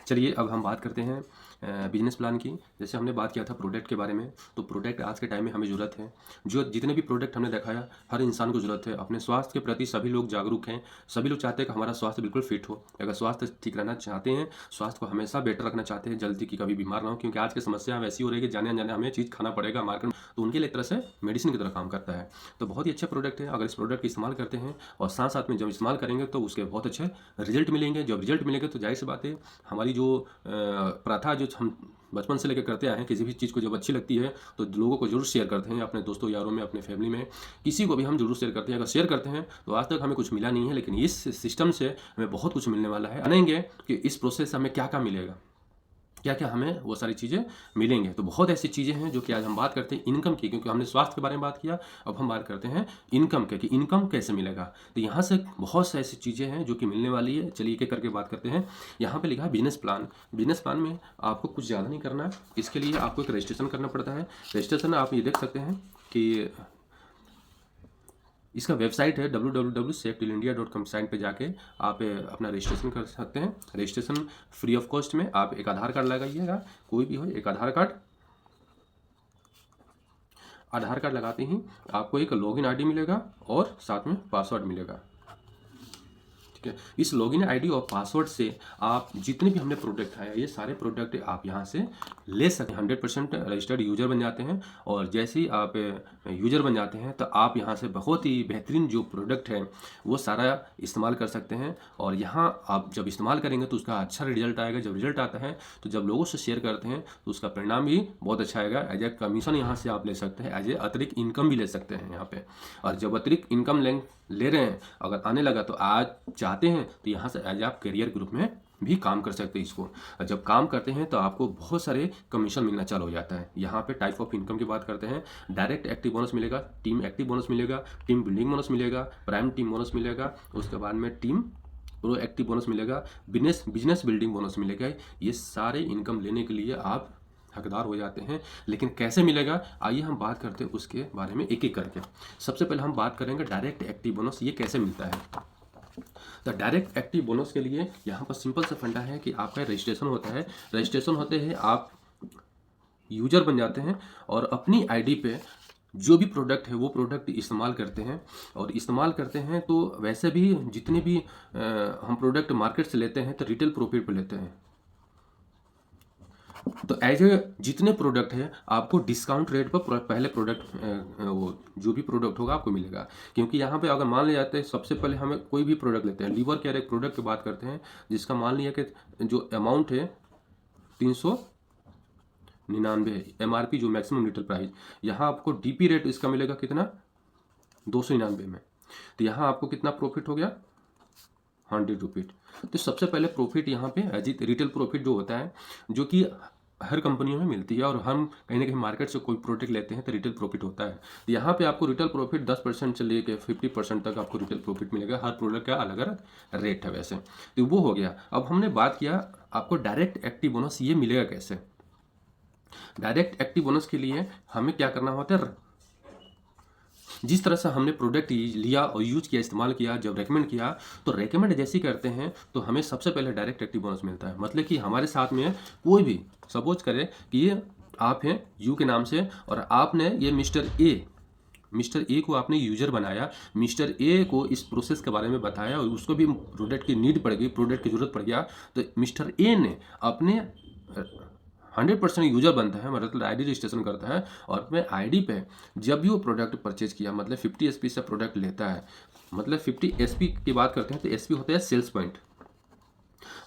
चलिए अब हम बात करते हैं बिजनेस प्लान की। जैसे हमने बात किया था प्रोडक्ट के बारे में, तो प्रोडक्ट आज के टाइम में हमें ज़रूरत है। जो जितने भी प्रोडक्ट हमने दिखाया, हर इंसान को ज़रूरत है। अपने स्वास्थ्य के प्रति सभी लोग जागरूक हैं। सभी लोग चाहते हैं कि हमारा स्वास्थ्य बिल्कुल फिट हो। अगर स्वास्थ्य ठीक रहना चाहते हैं, स्वास्थ्य को हमेशा बेटर रखना चाहते हैं, जल्दी की कभी बीमार ना हो, क्योंकि आज की समस्या वैसी हो रही है कि जाने अनजाने हमें चीज़ खाना पड़ेगा मार्केट में, तो उनके लिए एक तरह से मेडिसिन की तरह काम करता है। तो बहुत ही अच्छा प्रोडक्ट है। अगर इस प्रोडक्ट का इस्तेमाल करते हैं और साथ साथ में जब इस्तेमाल करेंगे तो उसके बहुत अच्छे रिजल्ट मिलेंगे। जब रिजल्ट मिलेंगे तो जाहिर सी बात है, हमारी जो प्रथा जो हम बचपन से लेकर करते आए हैं, किसी भी चीज़ को जब अच्छी लगती है तो लोगों को जरूर शेयर करते हैं, अपने दोस्तों यारों में, अपने फैमिली में, किसी को भी हम जरूर शेयर करते हैं। अगर शेयर करते हैं तो आज तक हमें कुछ मिला नहीं है, लेकिन इस सिस्टम से हमें बहुत कुछ मिलने वाला है। जानेंगे कि इस प्रोसेस से हमें क्या क्या मिलेगा, क्या क्या हमें वो सारी चीज़ें मिलेंगे। तो बहुत ऐसी चीज़ें हैं जो कि आज हम बात करते हैं इनकम की, क्योंकि हमने स्वास्थ्य के बारे में बात किया, अब हम बात करते हैं इनकम के कि इनकम कैसे मिलेगा। तो यहाँ से बहुत सी ऐसी चीज़ें हैं जो कि मिलने वाली है। चलिए एक एक करके बात करते हैं। यहाँ पे लिखा है बिजनेस प्लान। बिजनेस प्लान में आपको कुछ ज़्यादा नहीं करना है। इसके लिए आपको एक रजिस्ट्रेशन करना पड़ता है। रजिस्ट्रेशन आप ये देख सकते हैं कि इसका वेबसाइट है www.safedealindia.com। साइट पे जाके आप अपना रजिस्ट्रेशन कर सकते हैं। रजिस्ट्रेशन फ्री ऑफ कॉस्ट में। आप एक आधार कार्ड लगाइएगा, कोई भी हो, एक आधार कार्ड लगाते ही आपको एक लॉगिन आईडी मिलेगा और साथ में पासवर्ड मिलेगा। ठीक है, इस लॉगिन आईडी और पासवर्ड से आप जितने भी हमने प्रोडक्ट आया, ये सारे प्रोडक्ट आप यहाँ से ले सकते हैं। 100% रजिस्टर्ड यूजर बन जाते हैं और जैसे ही आप यूजर बन जाते हैं तो आप यहाँ से बहुत ही बेहतरीन जो प्रोडक्ट है वो सारा इस्तेमाल कर सकते हैं। और यहाँ आप जब इस्तेमाल करेंगे तो उसका अच्छा रिजल्ट आएगा। जब रिजल्ट आता है तो जब लोगों से शेयर करते हैं तो उसका परिणाम भी बहुत अच्छा आएगा। एज ए कमीशन यहाँ से आप ले सकते हैं, एज ए अतिरिक्त इनकम भी ले सकते हैं यहाँ पे। और जब अतिरिक्त इनकम ले रहे हैं, अगर आने लगा तो आज चाहते हैं तो यहाँ से एज आप करियर ग्रुप में भी काम कर सकते हैं इसको। और जब काम करते हैं तो आपको बहुत सारे कमीशन मिलना चालू हो जाता है। यहाँ पे टाइप ऑफ इनकम की बात करते हैं। डायरेक्ट एक्टिव बोनस मिलेगा, टीम एक्टिव बोनस मिलेगा, टीम बिल्डिंग बोनस मिलेगा, प्राइम टीम बोनस मिलेगा, उसके बाद में टीम प्रो एक्टिव बोनस मिलेगा, बिजनेस बिल्डिंग बोनस मिलेगा। ये सारे इनकम लेने के लिए आप हकदार हो जाते हैं। लेकिन कैसे मिलेगा, आइए हम बात करते हैं उसके बारे में एक एक करके। सबसे पहले हम बात करेंगे डायरेक्ट एक्टिव बोनस, ये कैसे मिलता है। तो डायरेक्ट एक्टिव बोनस के लिए यहाँ पर सिंपल सा फंडा है कि आपका रजिस्ट्रेशन होता है। रजिस्ट्रेशन होते हैं, आप यूजर बन जाते हैं और अपनी आईडी पे जो भी प्रोडक्ट है वो प्रोडक्ट इस्तेमाल करते हैं। और इस्तेमाल करते हैं तो वैसे भी जितने भी हम प्रोडक्ट मार्केट से लेते हैं तो रिटेल प्रॉफिट पर लेते हैं। तो एज ए जितने प्रोडक्ट है आपको डिस्काउंट रेट पर पहले प्रोडक्ट वो जो भी प्रोडक्ट होगा आपको मिलेगा। क्योंकि यहाँ पे अगर मान लिया जाता है, सबसे पहले हमें कोई भी प्रोडक्ट लेते हैं, लीवर केयर एक प्रोडक्ट की बात करते हैं जिसका मान लिया कि जो अमाउंट है 399 है, MRP जो मैक्सिमम रिटेल प्राइस। यहाँ आपको DP रेट इसका मिलेगा कितना, 299 में। तो यहाँ आपको कितना प्रॉफिट हो गया, 100 रुपीट। तो सबसे पहले प्रॉफिट यहाँ पे एज रिटेल प्रॉफिट जो होता है, जो कि हर कंपनियों में मिलती है, और हम कहीं ना कहीं मार्केट से कोई प्रोडक्ट लेते हैं तो रिटेल प्रॉफिट होता है। तो यहाँ पे आपको रिटेल प्रॉफिट 10% से लेकर 50% तक आपको रिटेल प्रॉफिट मिलेगा। हर प्रोडक्ट का अलग अलग रेट है वैसे। तो वो हो गया। अब हमने बात किया आपको डायरेक्ट एक्टिव बोनस ये मिलेगा कैसे। डायरेक्ट एक्टिव बोनस के लिए हमें क्या करना होता है, जिस तरह से हमने प्रोडक्ट लिया और यूज किया, इस्तेमाल किया, जब रेकमेंड किया तो रेकमेंड जैसे ही करते हैं तो हमें सबसे पहले डायरेक्ट एक्टिव बोनस मिलता है। मतलब कि हमारे साथ में कोई भी सपोज करे कि ये आप हैं यू के नाम से और आपने ये मिस्टर ए को आपने यूजर बनाया, मिस्टर ए को इस प्रोसेस के बारे में बताया और उसको भी प्रोडक्ट की नीड पड़ गई, प्रोडक्ट की जरूरत पड़ गया, तो मिस्टर ए ने अपने 100% यूजर बनता है, मतलब आईडी रजिस्ट्रेशन करता है और अपने आईडी पे जब भी वो प्रोडक्ट परचेज किया, मतलब 50 SP से प्रोडक्ट लेता है, मतलब 50 SP की बात करते हैं तो SP होता है सेल्स पॉइंट।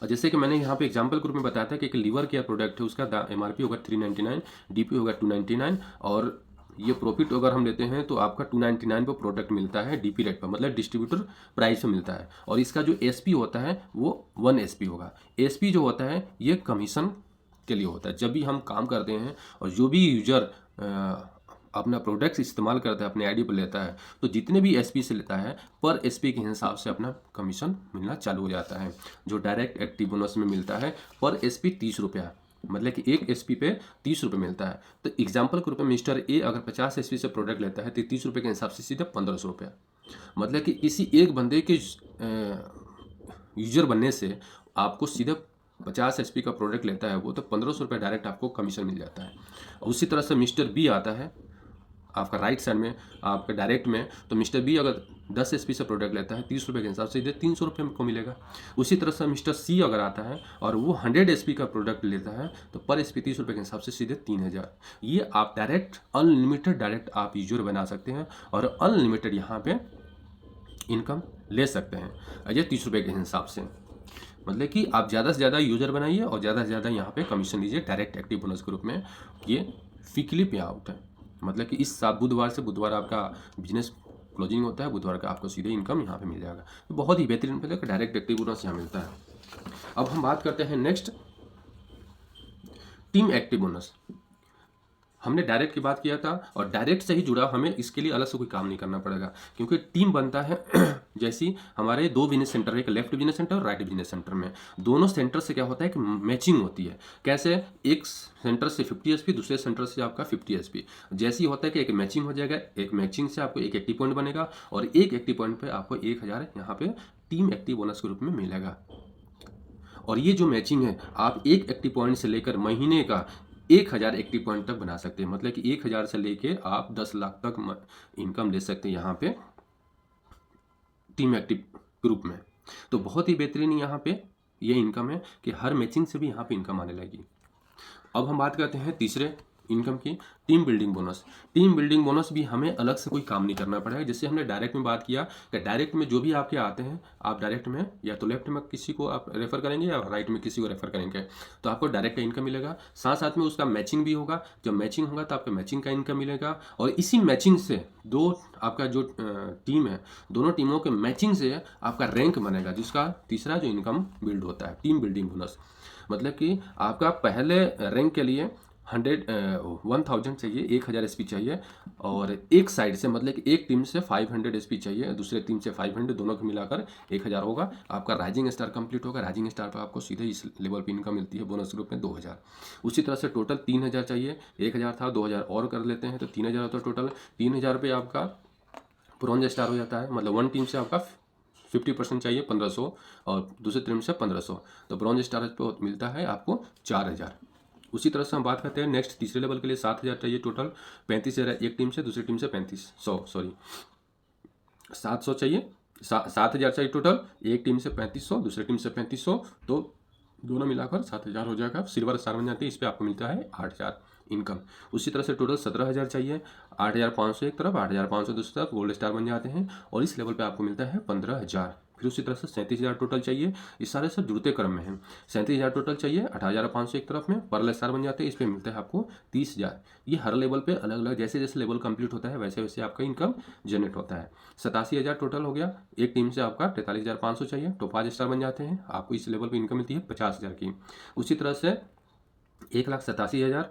और जैसे कि मैंने यहाँ पे एग्जांपल ग्रुप में बताया था कि एक लीवर केयर प्रोडक्ट है, उसका MRP होगा 399, DP होगा 299, और ये प्रॉफिट अगर हम लेते हैं तो आपका 299 पर प्रोडक्ट मिलता है DP रेट पर, मतलब डिस्ट्रीब्यूटर प्राइस में मिलता है। और इसका जो SP होता है वो 1 SP होगा। SP जो होता है ये कमीशन के लिए होता है। जब भी हम काम करते हैं और जो भी यूजर अपना प्रोडक्ट्स इस्तेमाल करता है, अपने आईडी पर लेता है, तो जितने भी SP से लेता है पर SP के हिसाब से अपना कमीशन मिलना चालू हो जाता है। जो डायरेक्ट एक्टिव बोनस में मिलता है पर SP 30 रुपया, मतलब कि एक SP पे 30 रुपये मिलता है। तो एग्जाम्पल के रूप में मिस्टर ए अगर 50 SP से प्रोडक्ट लेता है तो 30 रुपये के हिसाब से सीधे 1500 रुपया, मतलब कि किसी एक बंदे के यूजर बनने से आपको सीधे 50 HP का प्रोडक्ट लेता है वो, तो 1500 रुपये डायरेक्ट आपको कमीशन मिल जाता है। और उसी तरह से मिस्टर बी आता है आपका राइट साइड में, आपका डायरेक्ट में, तो मिस्टर बी अगर 10 HP से प्रोडक्ट लेता है 30 रुपये के हिसाब से, सीधे 300 रुपये को मिलेगा। उसी तरह से मिस्टर सी अगर आता है और वो 100 HP का प्रोडक्ट लेता है तो पर SP 30 रुपये के हिसाब से सीधे 3000। ये आप डायरेक्ट अनलिमिटेड डायरेक्ट आप यूजर बना सकते हैं और अनलिमिटेड यहाँ पे इनकम ले सकते हैं ये 30 रुपये के हिसाब से। मतलब कि आप ज़्यादा से ज़्यादा यूजर बनाइए और ज़्यादा से ज़्यादा यहाँ पे कमीशन लीजिए डायरेक्ट एक्टिव बोनस ग्रुप में। ये वीकली पे आउट है, मतलब कि इस बुधवार से बुधवार आपका बिजनेस क्लोजिंग होता है, बुधवार का आपको सीधे इनकम यहाँ पे मिल जाएगा। तो बहुत ही बेहतरीन मतलब डायरेक्ट एक्टिव बोनस यहाँ मिलता है। अब हम बात करते हैं नेक्स्ट टीम एक्टिव बोनस। हमने डायरेक्ट की बात किया था और डायरेक्ट से ही जुड़ा, हमें इसके लिए अलग से कोई काम नहीं करना पड़ेगा क्योंकि टीम बनता है जैसी हमारे दो बिजनेस सेंटर है, एक लेफ्ट बिजनेस सेंटर और राइट बिजनेस सेंटर में। दोनों सेंटर से क्या होता है कि मैचिंग होती है। कैसे? एक सेंटर से 50 SP, दूसरे सेंटर से आपका 50 SP। जैसे ही होता है कि एक मैचिंग हो जाएगा, एक मैचिंग से आपको एक एक्टिव पॉइंट बनेगा और एक एक्टिव पॉइंट पर आपको 1000 यहाँ पे टीम एक्टिव बोनस के रूप में मिलेगा। और ये जो मैचिंग है आप एक एक्टिव पॉइंट से लेकर महीने का 1000 एक्टिव पॉइंट तक बना सकते हैं, मतलब कि 1000 से लेके आप 10 लाख तक इनकम ले सकते हैं यहाँ पे टीम एक्टिव ग्रुप में। तो बहुत ही बेहतरीन यहाँ पे ये इनकम है कि हर मैचिंग से भी यहाँ पे इनकम आने लगी। अब हम बात करते हैं तीसरे इनकम की, team building bonus. Team building bonus भी हमें अलग से कोई काम नहीं करना पड़ेगा। जैसे हमने डायरेक्ट में बात किया कि डायरेक्ट में जो भी आपके आते हैं आप डायरेक्ट में या तो लेफ्ट में किसी को आप रेफर करेंगे या राइट में किसी को रेफर करेंगे तो आपको डायरेक्ट का इनकम मिलेगा। साथ साथ में उसका मैचिंग भी होगा, जब मैचिंग होगा तो आपको मैचिंग का इनकम मिलेगा। और इसी मैचिंग से दो आपका जो टीम है, दोनों टीमों के मैचिंग से आपका रैंक बनेगा, जिसका तीसरा जो इनकम बिल्ड होता है टीम बिल्डिंग बोनस। मतलब कि आपका पहले रैंक के लिए 1000 चाहिए, 1000 SP चाहिए और एक साइड से मतलब कि एक टीम से 500 SP चाहिए, दूसरे टीम से 500, दोनों को मिलाकर 1000 होगा। आपका राइजिंग स्टार कंप्लीट होगा, राइजिंग स्टार पर आपको सीधे इस लेवल पे इनकम मिलती है बोनस ग्रुप में 2000। उसी तरह से टोटल 3000 चाहिए, 1000 था 2000 और कर लेते हैं तो 3000 होता है टोटल। 3000 पे आपका ब्रॉन्ज स्टार हो जाता है, मतलब वन टीम से आपका 50% चाहिए 1500 और दूसरी टीम से 1500, तो ब्रॉन्ज स्टार पे मिलता है आपको 4000। उसी तरह से हम बात करते हैं नेक्स्ट तीसरे लेवल के लिए 7000 चाहिए टोटल, 35,000 एक टीम से, दूसरी टीम से 700 चाहिए, 7000 चाहिए टोटल, एक टीम से 3500, दूसरी टीम से 3500, तो दोनों मिलाकर 7000 हो जाएगा। सिल्वर स्टार बन जाती है, इस पर आपको मिलता है 8000 इनकम। उसी तरह से टोटल 17000 चाहिए, 8500 एक तरफ, 8500 दूसरी तरफ, गोल्ड स्टार बन जाते हैं और इस लेवल पे आपको मिलता है 15000। फिर उसी तरह से 37000 टोटल चाहिए, इस सारे सब जुड़ते क्रम में हैं। 37000 टोटल चाहिए, 8500 एक तरफ में, पर्ल स्टार बन जाते हैं, इस पर मिलता है आपको 30000। ये हर लेवल पे अलग अलग, जैसे जैसे लेवल कंप्लीट होता है वैसे वैसे आपका इनकम जनरेट होता है। 87,000 टोटल हो गया, एक टीम से आपका 43,500 चाहिए, तो 5 स्टार बन जाते हैं, आपको इस लेवल पर इनकम मिलती है 50,000 की। उसी तरह से 1,87,000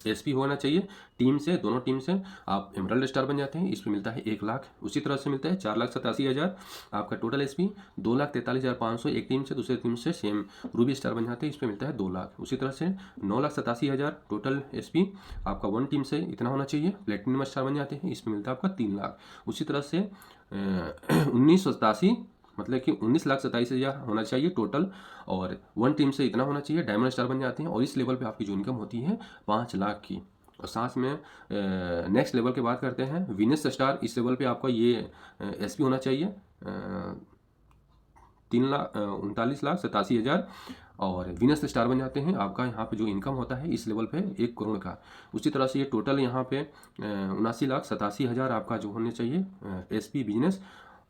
SP होना चाहिए टीम से, दोनों टीम से आप एमरल्ड स्टार बन जाते हैं, इस पर मिलता है 1 लाख। उसी तरह से मिलता है 4,87,000 आपका टोटल SP, 2,43,500 एक टीम से, दूसरे टीम से सेम रूबी स्टार बन जाते हैं, इस पर मिलता है 2 लाख। उसी तरह से 9,87,000 टोटल SP आपका वन टीम से इतना होना चाहिए, प्लेटिनम स्टार बन जाते हैं, इस पर मिलता है आपका 3 लाख। उसी तरह से 1987 मतलब कि 19,27,000 होना चाहिए टोटल और वन टीम से इतना होना चाहिए, डायमंड स्टार बन जाते हैं और इस लेवल पे आपकी जो इनकम होती है 5 लाख की। और साथ में नेक्स्ट लेवल की बात करते हैं विनेस स्टार, इस लेवल पे आपका ये SP होना चाहिए 39,87,000 और विनेस स्टार बन जाते हैं। आपका यहाँ पे जो इनकम होता है इस लेवल पे 1 करोड़ का। उसी तरह से ये टोटल यहाँ पे 79,87,000 आपका जो होने चाहिए SP बिजनेस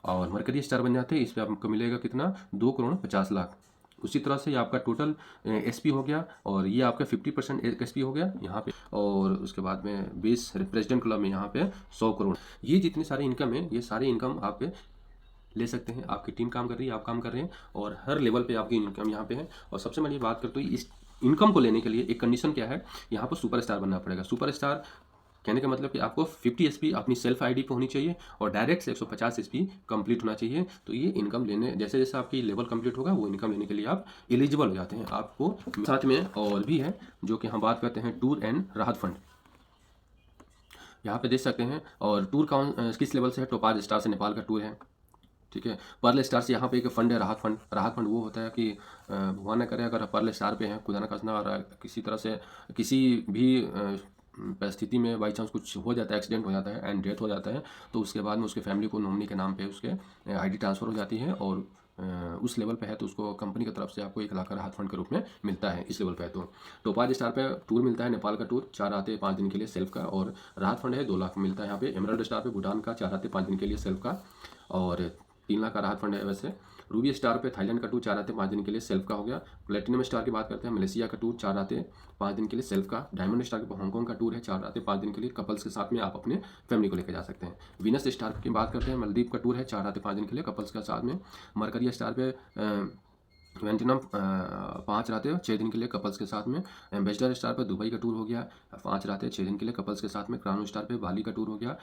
और मरकरी स्टार बन जाते हैं, इस पर आपको मिलेगा कितना 2,50,00,000। उसी तरह से ये आपका टोटल SP हो गया और ये आपका 50% SP हो गया यहाँ पे। और उसके बाद में 20 प्रेसिडेंट क्लब में यहाँ पे 100 करोड़। ये जितनी सारी इनकम है ये सारी इनकम आप ले सकते हैं। आपकी टीम काम कर रही है, आप काम कर रहे हैं और हर लेवल पे आपकी इनकम यहाँ पे है। और सबसे बड़ी बात करते हैं इस इनकम को लेने के लिए एक कंडीशन क्या है, यहाँ पर सुपर स्टार बनना पड़ेगा। सुपर स्टार कहने का मतलब कि आपको 50 SP अपनी सेल्फ ID पे होनी चाहिए और डायरेक्ट से 150 SP कंप्लीट होना चाहिए। तो ये इनकम लेने जैसे जैसे आपकी लेवल कंप्लीट होगा वो इनकम लेने के लिए आप एलिजिबल हो जाते हैं। आपको साथ में और भी है जो कि हम बात करते हैं टूर एंड राहत फंड, यहाँ पे देख सकते हैं। और टूर किस लेवल से है, तो 5 स्टार से नेपाल का टूर है। ठीक है। पर्ल स्टार से यहाँ पे एक फंड है, राहत फंड। राहत फंड वो होता है कि भगवान ना करे अगर पर्ल स्टार पे हैं, खुदा ना खास्ता, और किसी तरह से किसी भी परिस्थिति में बाई चांस कुछ हो जाता है, एक्सीडेंट हो जाता है एंड डेथ हो जाता है, तो उसके बाद में उसके फैमिली को नॉमिनी के नाम पे उसके आईडी ट्रांसफ़र हो जाती है, और उस लेवल पे है तो उसको कंपनी की तरफ से आपको 1 लाख का राहत फंड के रूप में मिलता है इस लेवल पे है तो। टोपाज स्टार पे टूर मिलता है, नेपाल का टूर 4 रातें 5 दिन के लिए सेल्फ का, और राहत फंड है 2 लाख मिलता है यहाँ पे। एमराल्ड स्टार पे भूटान का 4 रातें 5 दिन के लिए सेल्फ का, और 3 लाख का राहत फंड है वैसे। रूबी स्टार पे थाईलैंड का टूर 4 रातें 5 दिन के लिए सेल्फ का हो गया। प्लेटिनम स्टार की बात करते हैं, मलेशिया का टूर 4 रातें 5 दिन के लिए सेल्फ का। डायमंड स्टार पे हांगकांग का टूर है 4 रातें 5 दिन के लिए, कपल्स के साथ में आप अपने फैमिली को लेकर जा सकते हैं। वीनस स्टार की बात करते हैं, मालदीव का टूर है 4 रातें 5 दिन के लिए, कपल्स के साथ में। मरकरी स्टार पे वेंटिनम 5 रातें 6 दिन के लिए, कपल्स के साथ में। एम्बेसडर स्टार पर दुबई का टूर हो गया 5 रातें 6 दिन के लिए, कपल्स के साथ में। क्राउन स्टार पे बाली का टूर हो गया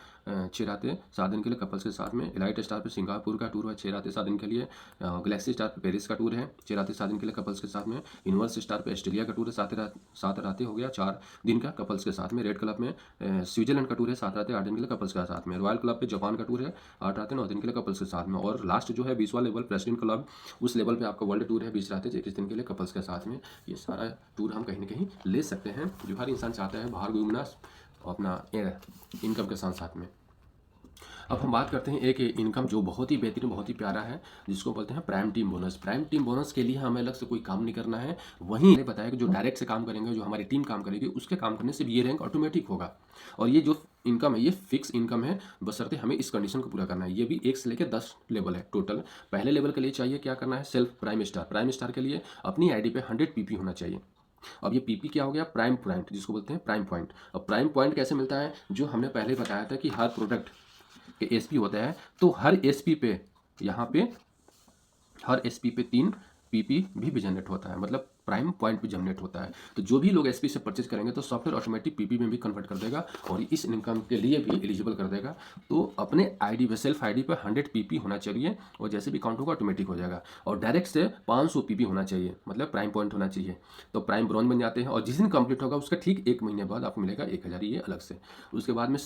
6 रातें 7 दिन के लिए, कपल्स के साथ में। एलाइट स्टार पे सिंगापुर का टूर है 6 रातें 7 दिन के लिए। गैलेक्सी स्टार पे पेरिस का टूर है 6 रातें 7 दिन के लिए, कपल्स के साथ में। यूनिवर्स स्टार पे ऑस्ट्रेलिया का टूर है 7 रातें हो गया 4 दिन का, कपल्स के साथ में। रेड क्लब में स्विट्जरलैंड का टूर है 7 रातें 8 दिन के लिए, कपल्स के साथ में। रॉयल क्लब पे जापान का टूर है 8 रातें 9 दिन के लिए, कपल्स के साथ में। और लास्ट जो है 20वां लेवल प्रेसिडेंट क्लब, उस लेवल पे आपका वर्ल्ड टूर है 20 रातें 21 दिन के लिए, कपल्स के साथ में। ये सारा टूर हम कहीं ना कहीं ले सकते हैं, जो हर इंसान चाहता है बाहर घूमना अपना इनकम के साथ साथ में। अब हम बात करते हैं एक इनकम जो बहुत ही बेहतरीन, बहुत ही प्यारा है, जिसको बोलते हैं prime team bonus. Prime team bonus के लिए हमें अलग से कोई काम नहीं करना है। वहीं मैंने बताया कि जो डायरेक्ट से काम करेंगे, जो हमारी टीम काम करेगी, उसके काम करने से भी ये रैंक ऑटोमेटिक होगा। और ये जो इनकम है ये फिक्स इनकम है, बशर्ते हमें इस कंडीशन को पूरा करना है। ये भी 1 से लेकर 10 लेवल है टोटल। पहले लेवल के लिए चाहिए क्या करना है, self prime star. Prime star के लिए अपनी आईडी पे 100 पीपी होना चाहिए। अब ये पीपी क्या हो गया, प्राइम पॉइंट, जिसको बोलते हैं प्राइम पॉइंट। अब प्राइम पॉइंट कैसे मिलता है, जो हमने पहले बताया था कि हर प्रोडक्ट के एसपी होता है, तो हर एसपी पे यहाँ पे हर एसपी पे 3 पीपी भी जनरेट होता है, मतलब प्राइम पॉइंट भी जनरेट होता है। तो जो भी लोग एसपी से परचेज करेंगे तो सॉफ्टवेयर ऑटोमेटिक पीपी में भी कन्वर्ट कर देगा और इस इनकम के लिए भी एलिजिबल कर देगा। तो अपने आईडी पे, सेल्फ आईडी पे 100 पीपी होना चाहिए, और जैसे भी काउंट होगा ऑटोमेटिक हो जाएगा। और डायरेक्ट से 500 पीपी होना चाहिए, मतलब प्राइम पॉइंट होना चाहिए, तो प्राइम ब्रॉन्ज बन जाते हैं। और जिस दिन कंप्लीट होगा उसका ठीक 1 महीने बाद आपको मिलेगा 1000, ये अलग से। उसके बाद में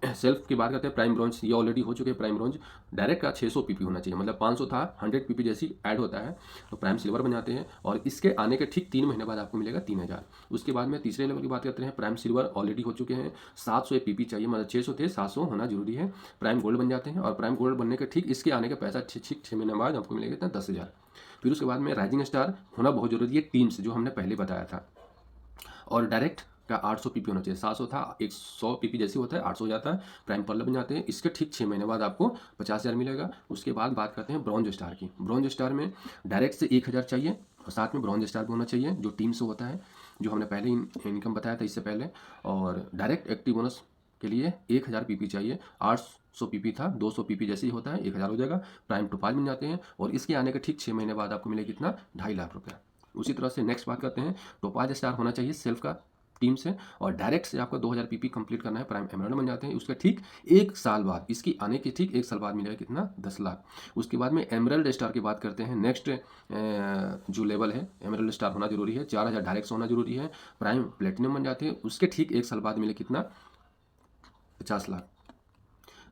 सेल्फ की बात करते हैं, प्राइम ब्रॉन्ज ये ऑलरेडी हो चुके हैं। प्राइम ब्रॉन्ज डायरेक्ट का 600 पीपी होना चाहिए, मतलब 500 था, 100 पीपी जैसी ऐड होता है तो प्राइम सिल्वर बन जाते हैं। और इसके आने के ठीक 3 महीने बाद आपको मिलेगा 3000। उसके बाद में तीसरे लेवल की बात करते हैं, प्राइम सिल्वर ऑलरेडी हो चुके हैं, 700 पीपी चाहिए, मतलब 600 थे, 700 होना जरूरी है। प्राइम गोल्ड बन जाते हैं, और प्राइम गोल्ड बनने के ठीक इसके आने का पैसा 6 महीने बाद आपको मिलेगा इतना 10,000। फिर उसके बाद में राइजिंग स्टार होना बहुत जरूरी है टीम से, जो हमने पहले बताया था। और डायरेक्ट का 800 पीपी होना चाहिए, 700 था, 100 पीपी जैसे होता है 800 हो जाता है, प्राइम पर्ल बन जाते हैं। इसके ठीक 6 महीने बाद आपको 50,000 मिलेगा। उसके बाद बात करते हैं ब्रॉन्ज स्टार की। ब्रॉन्ज स्टार में डायरेक्ट से 1000 चाहिए, और साथ में ब्रॉन्ज स्टार भी होना चाहिए, जो टीम से होता है, जो हमने पहले इनकम बताया था इससे पहले। और डायरेक्ट एक्टिव बोनस के लिए 1000 पीपी चाहिए, 800 पीपी था, 200 पीपी जैसे ही होता है 1000 हो जाएगा, प्राइम टोपाज बन जाते हैं। और इसके आने के ठीक 6 महीने बाद आपको मिलेगा कितना, 2.5 लाख रुपया। उसी तरह से नेक्स्ट बात करते हैं, टोपाज स्टार होना चाहिए सेल्फ का टीम से, और डायरेक्ट से आपको 2000 पीपी कंप्लीट करना है, प्राइम एमराल्ड बन जाते हैं। उसके ठीक 1 साल बाद, इसकी आने के ठीक 1 साल बाद मिलेगा कितना, 10 लाख। उसके बाद में एमराल्ड स्टार की बात करते हैं, नेक्स्ट जो लेवल है एमराल्ड स्टार होना जरूरी है, 4000 डायरेक्ट से होना जरूरी है, प्राइम प्लेटिनम बन जाते हैं। उसके ठीक 1 साल बाद मिले कितना, 50 लाख।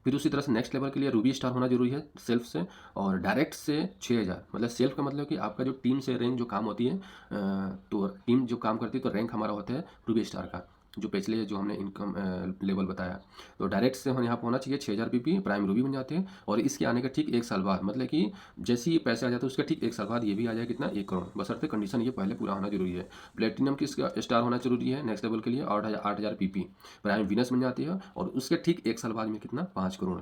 फिर उसी तरह से नेक्स्ट लेवल के लिए रूबी स्टार होना जरूरी है सेल्फ से, और डायरेक्ट से 6000, मतलब सेल्फ का मतलब कि आपका जो टीम से रैंक जो काम होती है, तो टीम जो काम करती है तो रैंक हमारा होता है रूबी स्टार का, जो पिछले जो हमने इनकम लेवल बताया। तो डायरेक्ट से हम यहाँ पर होना चाहिए 6000 पीपी, प्राइम रूबी बन जाते हैं। और इसके आने का ठीक 1 साल बाद, मतलब कि जैसे ही पैसे आ जाते हैं उसका ठीक 1 साल बाद ये भी आ जाए कितना, 1 करोड़, बशर्ते कंडीशन ये पहले पूरा होना जरूरी है। प्लेटिनम की स्टार होना जरूरी है नेक्स्ट लेवल के लिए, 8000 पीपी, प्राइम वीनस बन जाती है, और उसके ठीक 1 साल बाद में कितना, 5 करोड़।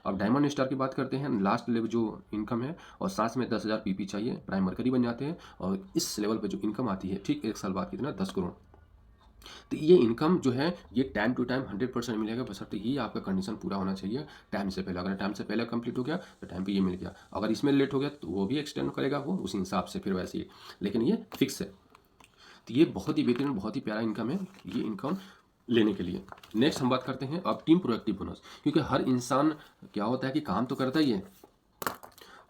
अब डायमंड स्टार की बात करते हैं, लास्ट लेवल जो इनकम है, और साथ में 10,000 पीपी चाहिए, प्राइम मरकरी बन जाते हैं। और इस लेवल पे जो इनकम आती है ठीक 1 साल बाद कितना, 10 करोड़। तो ये इनकम जो है ये टाइम टू टाइम 100% मिलेगा, बशर्ते ये आपका कंडीशन पूरा होना चाहिए टाइम से पहले। अगर टाइम से पहले कंप्लीट हो गया तो टाइम पे ये मिल गया, अगर इसमें लेट हो गया तो वो भी एक्सटेंड करेगा वो उस हिसाब से, फिर वैसे ही, लेकिन ये फिक्स है। तो ये बहुत ही बेहतरीन, बहुत ही प्यारा इनकम है ये इनकम लेने के लिए। नेक्स्ट हम बात करते हैं अब टीम प्रोएक्टिव बोनस, क्योंकि हर इंसान क्या होता है कि काम तो करता ही है,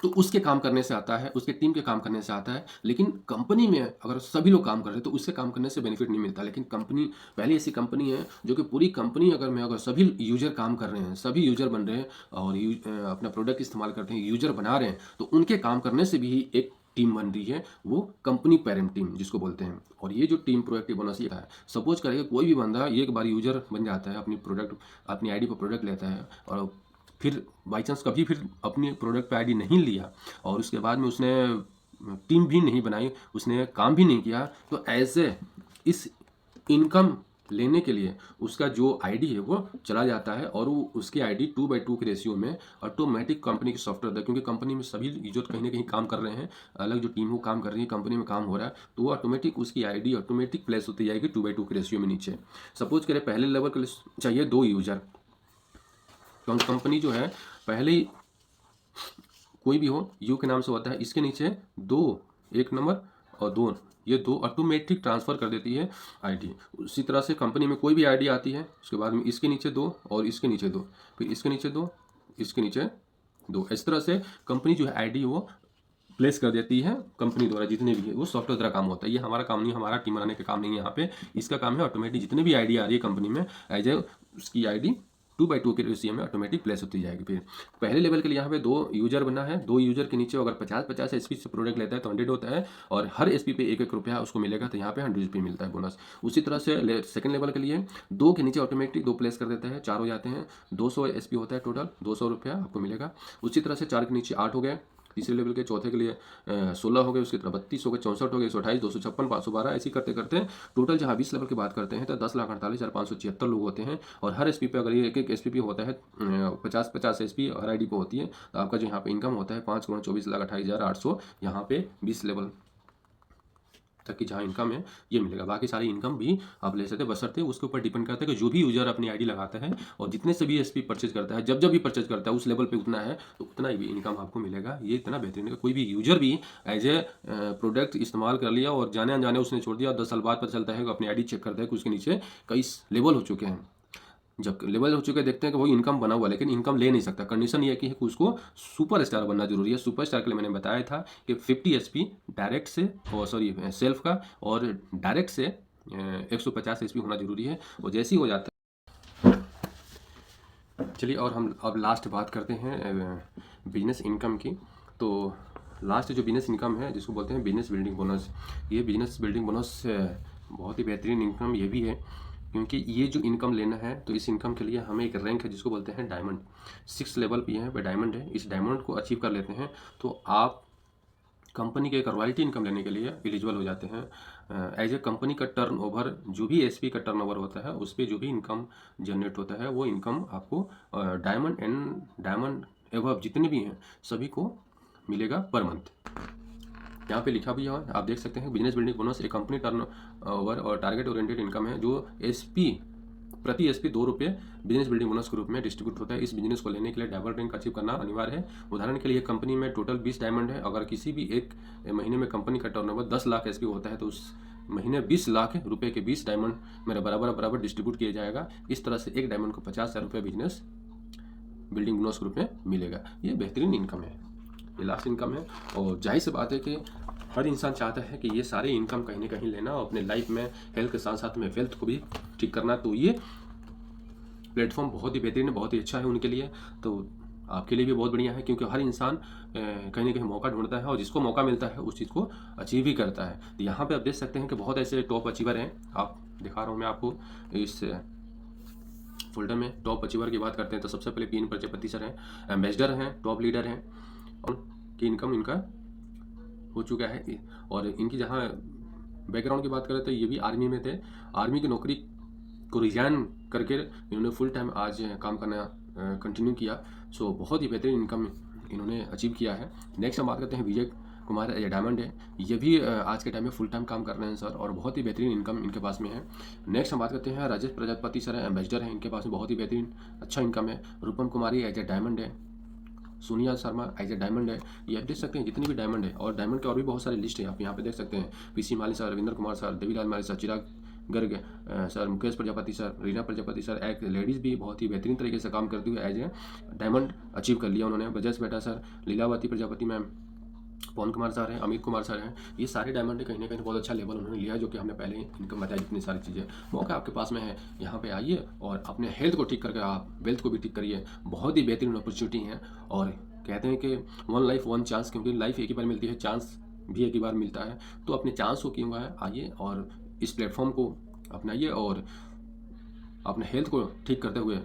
तो उसके काम करने से आता है, उसके टीम के काम करने से आता है। लेकिन कंपनी में अगर सभी लोग काम कर रहे हैं तो उससे काम करने से बेनिफिट नहीं मिलता। लेकिन कंपनी, पहली ऐसी कंपनी है जो कि पूरी कंपनी अगर सभी यूजर काम कर रहे हैं, सभी यूजर बन रहे हैं और अपना प्रोडक्ट इस्तेमाल करते हैं, यूजर बना रहे हैं, तो उनके काम करने से भी एक टीम बन रही है, वो कंपनी पेरेंट टीम जिसको बोलते हैं। और ये जो टीम प्रोएक्टिव बोनस ये है, सपोज करेगा कोई भी बंदा एक बार यूजर बन जाता है, अपनी आईडी पर प्रोडक्ट लेता है और फिर बाई चांस कभी फिर अपनी प्रोडक्ट पे आईडी नहीं लिया और उसके बाद में उसने टीम भी नहीं बनाई, उसने काम भी नहीं किया, तो ऐसे इस इनकम लेने के लिए उसका जो आईडी है वो चला जाता है और वो उसकी आईडी 2/2 के रेशियो में ऑटोमेटिक कंपनी की सॉफ्टवेयर है, क्योंकि कंपनी में सभी यूजर कहीं ना कहीं काम कर रहे हैं, अलग जो टीम वो काम कर रही है, कंपनी में काम हो रहा है, तो वो ऑटोमेटिक उसकी आईडी ऑटोमेटिक प्लेस होती जाएगी 2/2 के रेशियो में नीचे। सपोज करें पहले लेवल के लिए चाहिए 2 यूजर, तो कंपनी जो है पहले ही कोई भी हो यू के नाम से होता है, इसके नीचे 2 1 नंबर और 2, ये 2 ऑटोमेटिक ट्रांसफ़र कर देती है आईडी। उसी तरह से कंपनी में कोई भी आईडी आती है, उसके बाद में इसके नीचे 2 और इसके नीचे 2, फिर इसके नीचे 2, इसके नीचे 2, इस तरह से कंपनी जो है आईडी वो प्लेस कर देती है कंपनी द्वारा। जितने भी है वो सॉफ्टवेयर द्वारा काम होता है, ये हमारा काम नहीं, हमारा टीम बनाने का काम नहीं है यहाँ पे। इसका काम है ऑटोमेटिक जितने भी आईडी आ रही है कंपनी में एज ए उसकी आईडी 2/2 के रेशियो में ऑटोमेटिक प्लेस होती जाएगी। फिर पहले लेवल के लिए यहाँ पे 2 यूजर बना है, 2 यूजर के नीचे अगर 50 एसपी से प्रोडक्ट लेता है तो 100 होता है और हर एसपी पे 1-1 रुपया उसको मिलेगा, तो यहाँ पे 100 रुपये मिलता है बोनस। उसी तरह से सेकंड लेवल के लिए 2 के नीचे ऑटोमेटिक 2 प्लेस कर देता है, 4 हो जाते हैं, 200 एसपी होता है टोटल, 200 रुपया आपको मिलेगा। उसी तरह से 4 के नीचे 8 हो गए, तीसरे लेवल के चौथे के लिए 16 हो गए, उसकी तरह 32 हो गए, 64 हो गए, 128, 256, 512, ऐसे करते करते टोटल जहाँ 20 लेवल की बात करते हैं तो 10,48,576 लोग होते हैं। और हर एसपी पे अगर ये एक एसपी पे होता है 50 एसपी हर आईडी पे होती है, तो आपका जो यहाँ पे इनकम होता है 5 गुणा 24,28,800 यहाँ पे 20 लेवल तक की जहाँ इनकम है ये मिलेगा। बाकी सारी इनकम भी आप ले सकते हैं, बशर्ते उसके ऊपर डिपेंड करता है कि जो भी यूजर अपनी आईडी लगाता है और जितने से भी एसपी परचेज करता है, जब भी परचेज करता है उस लेवल पे उतना है तो उतना ही भी इनकम आपको मिलेगा। ये इतना बेहतरीन है, कोई भी यूजर भी एज ए प्रोडक्ट इस्तेमाल कर लिया और जाने अनजाने उसने छोड़ दिया, 10 साल बाद पता चलता है कि अपनी आईडी चेक करता है कि उसके नीचे कई लेवल हो चुके हैं। जब लेवल हो चुके देखते हैं कि वही इनकम बना हुआ, लेकिन इनकम ले नहीं सकता। कंडीशन ये कि उसको सुपर स्टार बनना जरूरी है। सुपर स्टार के लिए मैंने बताया था कि 50 एसपी डायरेक्ट से सेल्फ का और डायरेक्ट से 150 एसपी होना जरूरी है, और जैसे ही हो जाता है। चलिए और हम अब लास्ट बात करते हैं बिजनेस इनकम की। तो लास्ट जो बिजनेस इनकम है जिसको बोलते हैं बिजनेस बिल्डिंग बोनस, ये बिजनेस बिल्डिंग बोनस बहुत ही बेहतरीन इनकम ये भी है, क्योंकि ये जो इनकम लेना है तो इस इनकम के लिए हमें एक रैंक है जिसको बोलते हैं डायमंड। 6 लेवल पे है, डायमंड है। इस डायमंड को अचीव कर लेते हैं तो आप कंपनी के एक रॉयल्टी इनकम लेने के लिए एलिजिबल हो जाते हैं। एज ए कंपनी का टर्नओवर, जो भी एसपी का टर्नओवर होता है उस पर जो भी इनकम जनरेट होता है वो इनकम आपको डायमंड एंड डायमंड एबव जितने भी हैं सभी को मिलेगा पर मंथ। यहाँ पे लिखा भी है, आप देख सकते हैं बिजनेस बिल्डिंग बोनस एक कंपनी टर्न ओवर और टारगेट ओरिएंटेड इनकम है जो एसपी प्रति एसपी 2 रुपये बिजनेस बिल्डिंग बोनस के रूप में डिस्ट्रीब्यूट होता है। इस बिजनेस को लेने के लिए डबल रैंक अचीव करना अनिवार्य है। उदाहरण के लिए कंपनी में टोटल 20 डायमंड है, अगर किसी भी एक महीने में कंपनी का टर्नओवर 10 लाख एसपी होता है तो उस महीने 20 लाख रुपए के 20 डायमंड मेरे बराबर डिस्ट्रीब्यूट किया जाएगा। इस तरह से एक डायमंड को 50,000 रुपये बिजनेस बिल्डिंग बोनस के रूप में मिलेगा। ये बेहतरीन इनकम है, ये लास्ट इनकम है। और जाहिर सी बात है कि हर इंसान चाहता है कि ये सारे इनकम कहीं ना कहीं लेना और अपने लाइफ में हेल्थ के साथ साथ में वेल्थ को भी ठीक करना। तो ये प्लेटफॉर्म बहुत ही बेहतरीन है, बहुत ही अच्छा है उनके लिए, तो आपके लिए भी बहुत बढ़िया है, क्योंकि हर इंसान कहीं ना कहीं मौका ढूंढता है और जिसको मौका मिलता है उस चीज़ को अचीव ही करता है। तो यहाँ पे आप देख सकते हैं कि बहुत ऐसे टॉप अचीवर हैं, आप दिखा रहा हूँ मैं आपको इस फोल्डर में। टॉप अचीवर की बात करते हैं तो सबसे पहले पीएन प्रजापति सर हैं, एम्बेसडर हैं, टॉप लीडर हैं, और की इनकम इनका हो चुका है। और इनकी जहाँ बैकग्राउंड की बात करें तो ये भी आर्मी में थे, आर्मी की नौकरी को रिजाइन करके इन्होंने फुल टाइम आज काम करना कंटिन्यू किया। सो बहुत ही बेहतरीन इनकम इन्होंने अचीव किया है। नेक्स्ट हम बात करते हैं विजय कुमार, ये डायमंड है, ये भी आज के टाइम में फुल टाइम काम कर रहे हैं सर, और बहुत ही बेहतरीन इनकम इनके पास में है। नेक्स्ट हम बात करते हैं राजेश प्रजापति सर, एम्बेसडर हैं, इनके पास में बहुत ही बेहतरीन अच्छा इनकम है। रूपम कुमारी एज ए डायमंड है, Sonia Sharma as a diamond है। ये आप देख सकते हैं जितनी भी डायमंड है, और डायमंड के और भी बहुत सारे लिस्ट है आप यहाँ पे देख सकते हैं। P C Mali sir, Ravindra Kumar sir, Devilal Mali sir, Chirag Garg sir, Mukesh Prajapati sir, Reena Prajapati sir, एक लेडीज़ भी बहुत ही बेहतरीन तरीके से काम करते हुए एज ए डायमंड अचीव कर लिया उन्होंने। ब्रजेश बेटा सर, लीलावती प्रजापति मैम, पवन कुमार सर हैं, अमित कुमार सर हैं, ये सारे डायमंड कहीं ना कहीं बहुत अच्छा लेवल उन्होंने लिया, जो कि हमने पहले इनकम बताया जितनी सारी चीज़ें। मौका आपके पास में है, यहाँ पे आइए और अपने हेल्थ को ठीक करके आप वेल्थ को भी ठीक करिए। बहुत ही बेहतरीन अपॉर्चुनिटी है। और कहते हैं कि वन लाइफ वन चांस, क्योंकि लाइफ एक ही बार मिलती है, चांस भी एक ही बार मिलता है। तो अपने चांस को क्यों है, आइए और इस प्लेटफॉर्म को अपनाइए और अपने हेल्थ को ठीक करते हुए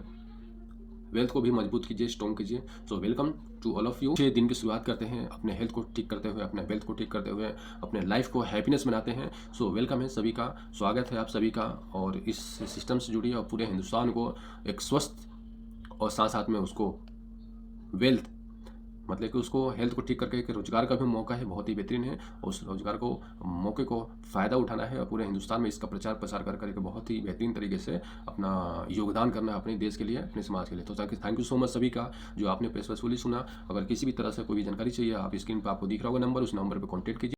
वेल्थ को भी मजबूत कीजिए, स्ट्रॉन्ग कीजिए। So welcome to all of you. 6 दिन की शुरुआत करते हैं अपने हेल्थ को ठीक करते हुए, अपने वेल्थ को ठीक करते हुए, अपने लाइफ को हैप्पीनेस बनाते हैं। सो वेलकम है सभी का, स्वागत है आप सभी का। और इस सिस्टम से जुड़िए और पूरे हिंदुस्तान को एक स्वस्थ और साथ साथ में उसको वेल्थ मतलब कि उसको हेल्थ को ठीक करके एक रोजगार का भी मौका है, बहुत ही बेहतरीन है। और उस रोजगार को मौके को फ़ायदा उठाना है और पूरे हिंदुस्तान में इसका प्रचार प्रसार कर करके बहुत ही बेहतरीन तरीके से अपना योगदान करना है अपने देश के लिए, अपने समाज के लिए। तो थैंक यू सो मच सभी का जो आपने पेशेवरली सुना। अगर किसी भी तरह से कोई भी जानकारी चाहिए, आप स्क्रीन पर आपको दिख रहा होगा नंबर, उस नंबर पर कॉन्टैक्ट कीजिए।